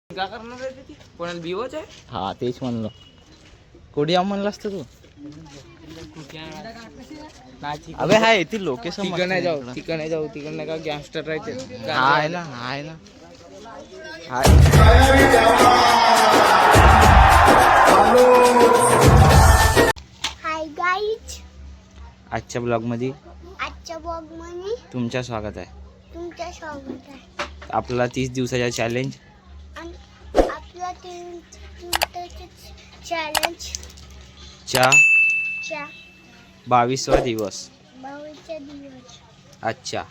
काय करणार आहे ती? कोणाला बिवच आहे? हा तेच म्हणलं. कोडी म्हणलं असतं तू. अबे हाय ती लोकेशन तिकडे नाही जाऊ, तिकडे नाही जाऊ, तिकडे नाही का गँगस्टर राहते. आहे ना, आहे ना. हाय गाईज, आजच्या ब्लॉगमध्ये तुमच्या स्वागत आहे. स्वागत आहे. आपला 30 दिवसाचा चॅलेंज आणि आपला 3 दिवसाचा चॅलेंज चा च्या 22वा दिवस 22 दिवस. अच्छा.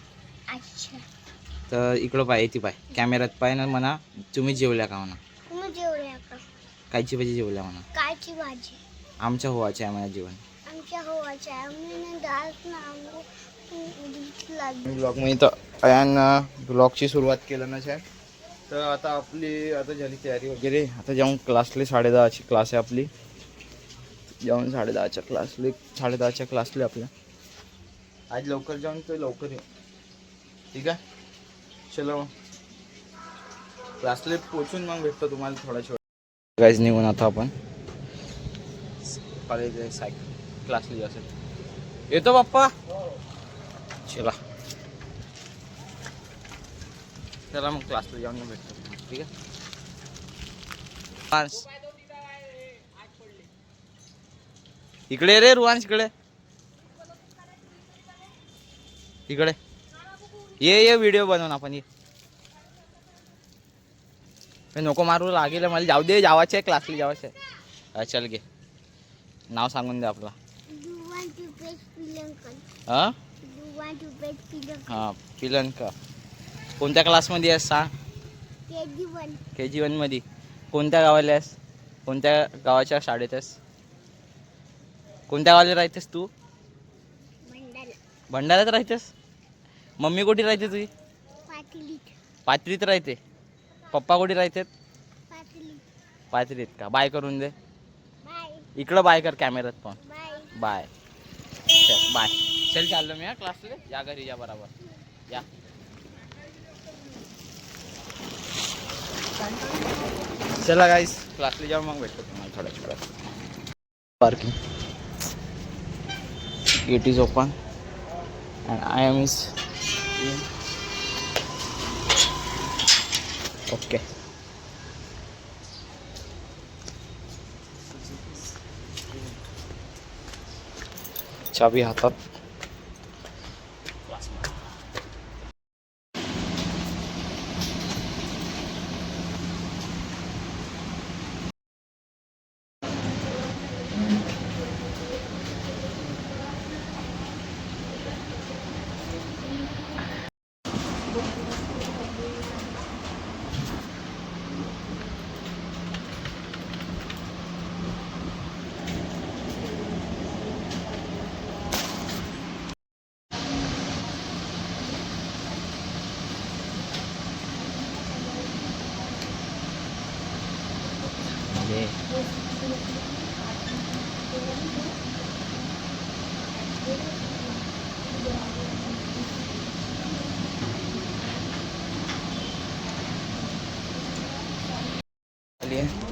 अच्छा, तर इकडं पाय ती पाय कॅमेऱ्यात पाय ना म्हणा तुम्ही जेवल्या का म्हणा. तुम्ही जेवल्या का? कायची भाजी जेवल्या म्हणा. कायची भाजी? आमच्या होवाचे आहे माझ्या जेवण. आमच्या हवाच्या आम्ही डाळ ना ब्लॉगमध्ये तर अयान ब्लॉगची सुरुवात केलं ना साहेब. तर आता आपली आता झाली तयारी वगैरे. आता जाऊन क्लासले 10:30ची क्लास आहे आपली. जाऊन 10:30च्या क्लासले आपल्या. आज लवकर जाऊन तो लवकर ये, ठीक आहे. चलो क्लासले पोचून मग भेटतो तुम्हाला थोड्याशा वेळ. गाईज निघून आता आपण कॉलेज सायकल क्लासला जायचं. येतो बाप्पा. चला चला मग क्लासला जाऊन भेटतो, ठीक आहे. इकडे रे रुवांश, इकडे इकडे ये व्हिडिओ बनवून आपण. ये नको मारू लागेल मला. जाऊ दे, जावाचे आहे क्लासला जावाचे आहे. चल घे नाव सांगून दे आपला. हां हां पिलन का. कोणत्या क्लासमध्ये आहेस सांग. KG1 मध्ये. कोणत्या गावाला आहेस? कोणत्या गावाच्या शाळेत आहेस? कोणत्या गावाला राहतेस तू? भंडाऱ्यात राहतेस. मम्मी कुठे राहते तुझी? पाथरीत राहते. पप्पा कुठे राहतात? पाथरीत का. बाय करून दे इकडं. बाय कर कॅमेऱ्यात पण. बाय. चल बाय. चल चाललो मी क्लासला. या घरी या बरोबर या. चला गाईस क्लासला जाऊन मग भेटतो तुम्हाला थोड्या वेळात. Parking gate is open and I am is okay. चाबी हातात.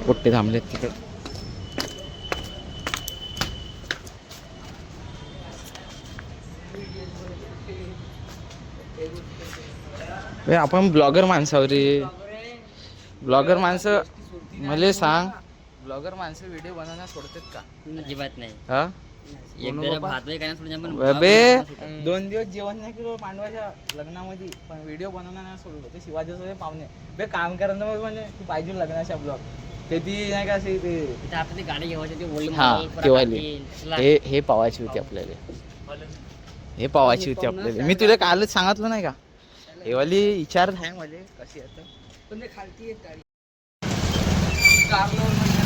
कुठे थांबलेत तिकडे. आपण ब्लॉगर माणसावर रे. ब्लॉगर माणसं मला सांग, ब्लॉगर माणसं व्हिडिओ बनवण्यास सोडतात का? अजिबात नाही. हा बे 2 दिवस जेवण नाही केलं पांडवाच्या लग्नामध्ये, पण व्हिडिओ बनवणार नाही सोडलं. ते शिवाजी पाहुणे बे काम करायला मग म्हणजे तू पाहिजे लग्नाच्या ब्लॉग. ते ती नाही का अशी ते आपली गाडी घेवायची ती बोलली. हा तेव्हा हे पावायची होती आपल्याला. हे पावायची होती आपल्याला. मी तुला कालच सांगितलं नाही का. हे वाली विचार आहे मला कशी आता.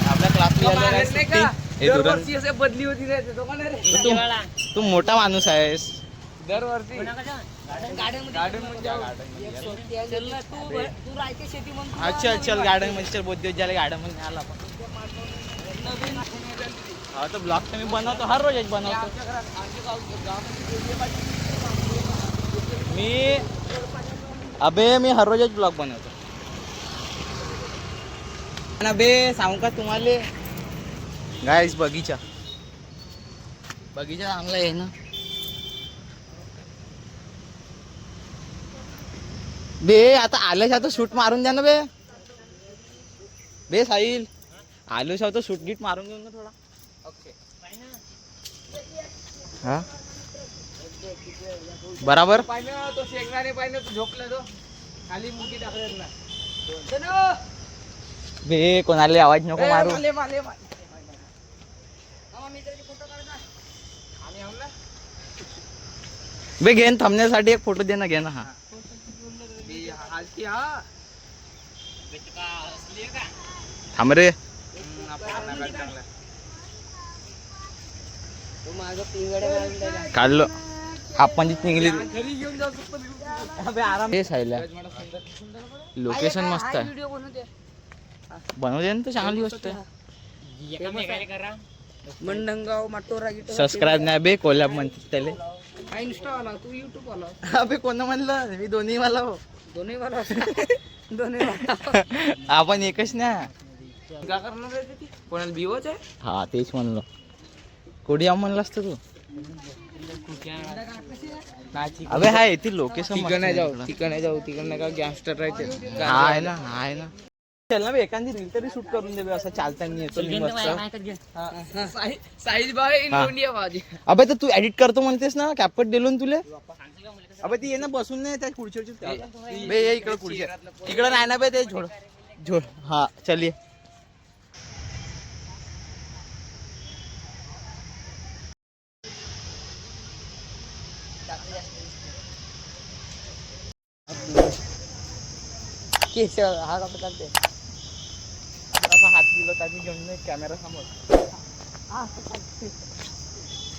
आपल्या क्लासला बदली होती रे. तू मोठा माणूस आहेस. दरवर्षी अच्छा चल गार्डन मध्ये चल. बहुत दिवस झाले गार्डन मध्ये आला आपण. हा तर ब्लॉग तर मी बनवतो, हर रोज बनवतो मी. अबे मी हर रोजच ब्लॉग बनवतो. ना बे सांगू का तुम्हाला गाईस बगीचा चांगला आहे ना बे आता आल्याश आता शूट मारून द्या ना बे साहिल आलूश तो शूट गीट मारून घेऊन ना थोडा ओके हा बराबर पाहिलं तो शेंगदाणे पाहिलं तो झोपला तो खाली मुठी टाकलेत ना बे कोणाला आवाज नको मारू माले माले माले आम्ही आहो ना बे घेन थांबण्यासाठी एक फोटो दे ना घे ना हा हालती हा थांब रे काढलं आपण निघली घरी घेऊन जाऊ शकतो हे सायला लोकेशन मस्त आहे व्हिडिओ बनवते बनवते ना तर चांगली गोष्ट आहे मंडंगाव माटोरा गिटोरा सबस्क्राईब नाही बे कोल्हाब म्हणते त्याला इंस्टा आला तू युट्यूब आला अबे कोण म्हणलं मी दोन्ही मला हो दोन्ही वाला दोन्ही वाला आपण एकच ना का करणार आहे ती कोणाला बिवच आहे हा तेच म्हणलं कोडी आम म्हणलं असतं तू अबे हाय ती लोकेशन तिकडे जाऊ तिकडे का गँगस्टर राहते आहे ना चल ना बे एखादी रील तरी शूट करून दे बे असं चालताना येतो मी मस्त साईज बाय इंडिया बाजी अबे तर तू एडिट करतो म्हणतेस ना कॅपकट दिलो ना तुले अबे ती ये ना बसून नाही त्या खुर्चीवरची बे ये इकडे खुर्ची इकडे नाही ना बे ते झोड हा चलिए केस हा का चालते असा हात दिला त्यांनी घेऊन कॅमेरा समोर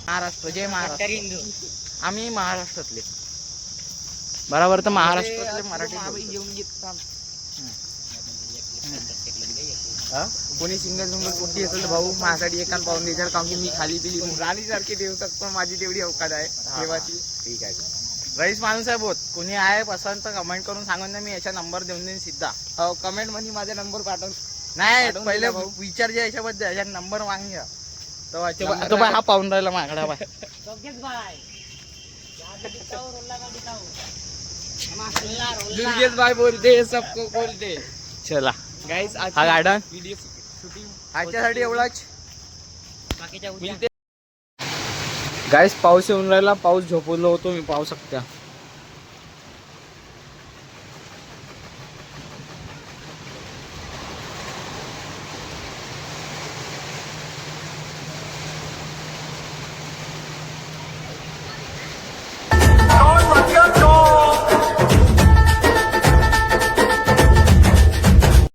महाराष्ट्र जय महाराष्ट्र आम्ही महाराष्ट्रातले बरोबर तर महाराष्ट्रातले मराठी येऊन घेत कोणी सिंगल कुठली असेल तर भाऊ माझ्यासाठी एकान पाहून द्यायचं कारण की मी खाली पिली राणी सारखी देऊ शकतो माझी तेवढी अवकाश आहे देवाची ठीक आहे रईस माणूस आहे बहुत कोणी आहे पसंत तर कमेंट करून सांगून ना मी याचा नंबर देऊन देईन सिद्धा हो कमेंट मध्ये माझा नंबर पाठव नाही पाठवून पहिले दिला भाऊ. विचार जे याच्याबद्दल याच्या नंबर मागून घ्या तो बाय हा पाहून राहिला माझ्याकडे बाय दुर्गेश भाई बोलते सबको बोलते चला गाइस हा गार्डन व्हिडिओ शूटिंग ह्याच्यासाठी एवढाच गाइस पाऊस येऊन राहिला पाऊस झोपवलो होतो मी पाहू शकता